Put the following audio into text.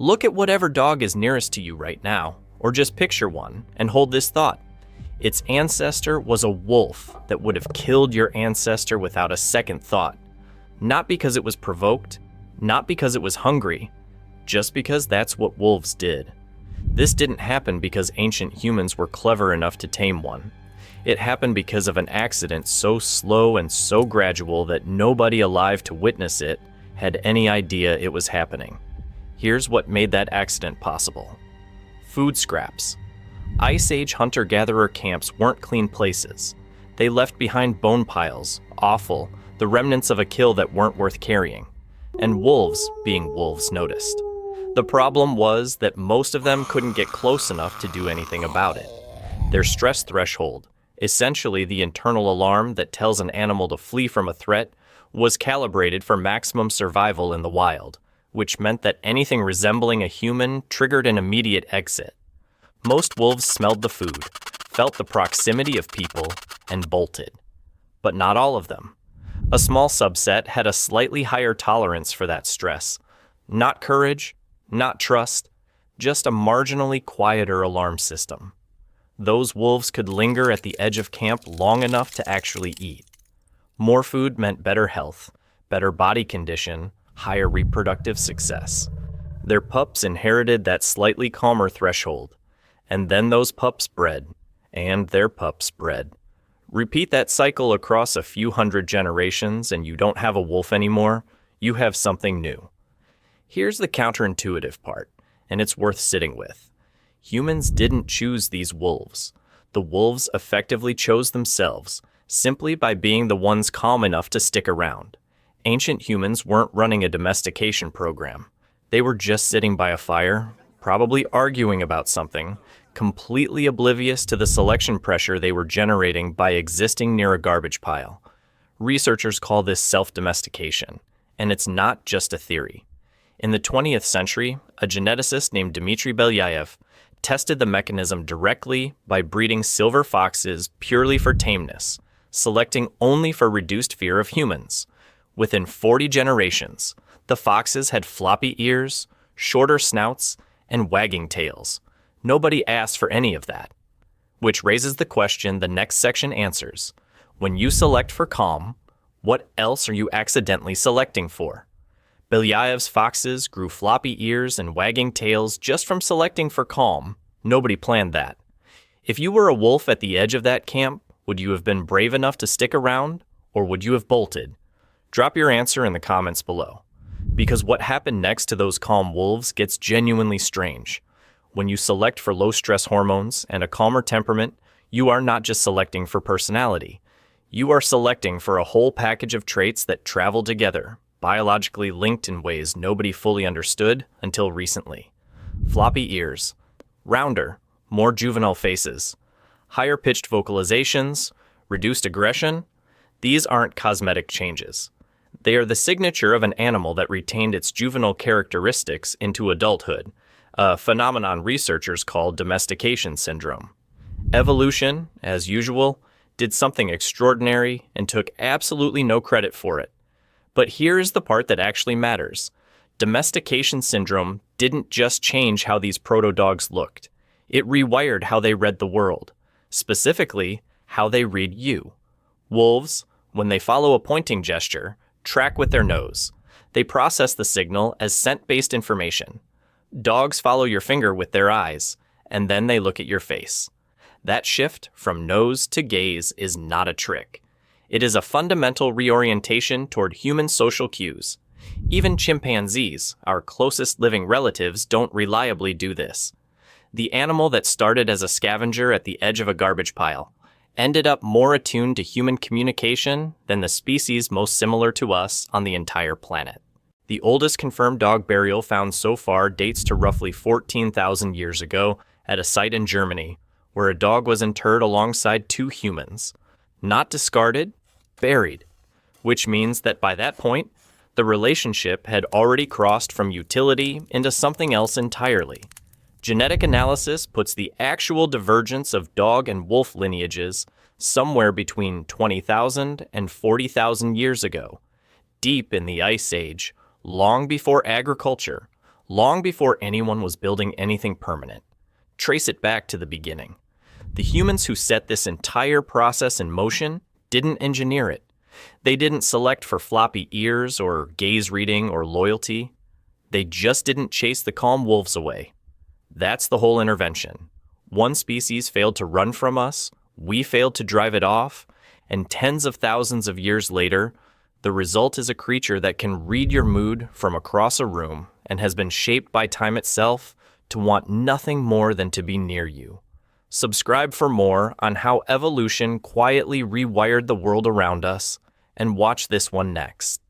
Look at whatever dog is nearest to you right now, or just picture one, and hold this thought. Its ancestor was a wolf that would have killed your ancestor without a second thought. Not because it was provoked, not because it was hungry, just because that's what wolves did. This didn't happen because ancient humans were clever enough to tame one. It happened because of an accident so slow and so gradual that nobody alive to witness it had any idea it was happening. Here's what made that accident possible. Food scraps. Ice Age hunter-gatherer camps weren't clean places. They left behind bone piles, offal, the remnants of a kill that weren't worth carrying. And wolves, being wolves, noticed. The problem was that most of them couldn't get close enough to do anything about it. Their stress threshold, essentially the internal alarm that tells an animal to flee from a threat, was calibrated for maximum survival in the wild, which meant that anything resembling a human triggered an immediate exit. Most wolves smelled the food, felt the proximity of people, and bolted. But not all of them. A small subset had a slightly higher tolerance for that stress. Not courage, not trust, just a marginally quieter alarm system. Those wolves could linger at the edge of camp long enough to actually eat. More food meant better health, better body condition, higher reproductive success. Their pups inherited that slightly calmer threshold. And then those pups bred, and their pups bred. Repeat that cycle across a few hundred generations and you don't have a wolf anymore, you have something new. Here's the counterintuitive part, and it's worth sitting with. Humans didn't choose these wolves. The wolves effectively chose themselves, simply by being the ones calm enough to stick around. Ancient humans weren't running a domestication program. They were just sitting by a fire, probably arguing about something, completely oblivious to the selection pressure they were generating by existing near a garbage pile. Researchers call this self-domestication, and it's not just a theory. In the 20th century, a geneticist named Dmitry Belyaev tested the mechanism directly by breeding silver foxes purely for tameness, selecting only for reduced fear of humans. Within 40 generations, the foxes had floppy ears, shorter snouts, and wagging tails. Nobody asked for any of that. Which raises the question the next section answers. When you select for calm, what else are you accidentally selecting for? Belyaev's foxes grew floppy ears and wagging tails just from selecting for calm. Nobody planned that. If you were a wolf at the edge of that camp, would you have been brave enough to stick around, or would you have bolted? Drop your answer in the comments below. Because what happened next to those calm wolves gets genuinely strange. When you select for low-stress hormones and a calmer temperament, you are not just selecting for personality. You are selecting for a whole package of traits that travel together, biologically linked in ways nobody fully understood until recently. Floppy ears, rounder, more juvenile faces, higher-pitched vocalizations, reduced aggression. These aren't cosmetic changes. They are the signature of an animal that retained its juvenile characteristics into adulthood, a phenomenon researchers call domestication syndrome. Evolution, as usual, did something extraordinary and took absolutely no credit for it. But here is the part that actually matters. Domestication syndrome didn't just change how these proto-dogs looked. It rewired how they read the world, specifically how they read you. Wolves, when they follow a pointing gesture, track with their nose. They process the signal as scent-based information. Dogs follow your finger with their eyes, and then they look at your face. That shift from nose to gaze is not a trick. It is a fundamental reorientation toward human social cues. Even chimpanzees, our closest living relatives, don't reliably do this. The animal that started as a scavenger at the edge of a garbage pile ended up more attuned to human communication than the species most similar to us on the entire planet. The oldest confirmed dog burial found so far dates to roughly 14,000 years ago at a site in Germany, where a dog was interred alongside two humans. Not discarded, buried, which means that by that point, the relationship had already crossed from utility into something else entirely. Genetic analysis puts the actual divergence of dog and wolf lineages somewhere between 20,000 and 40,000 years ago, deep in the Ice Age, long before agriculture, long before anyone was building anything permanent. Trace it back to the beginning. The humans who set this entire process in motion didn't engineer it. They didn't select for floppy ears or gaze reading or loyalty. They just didn't chase the calm wolves away. That's the whole intervention. One species failed to run from us, we failed to drive it off, and tens of thousands of years later, the result is a creature that can read your mood from across a room and has been shaped by time itself to want nothing more than to be near you. Subscribe for more on how evolution quietly rewired the world around us, and watch this one next.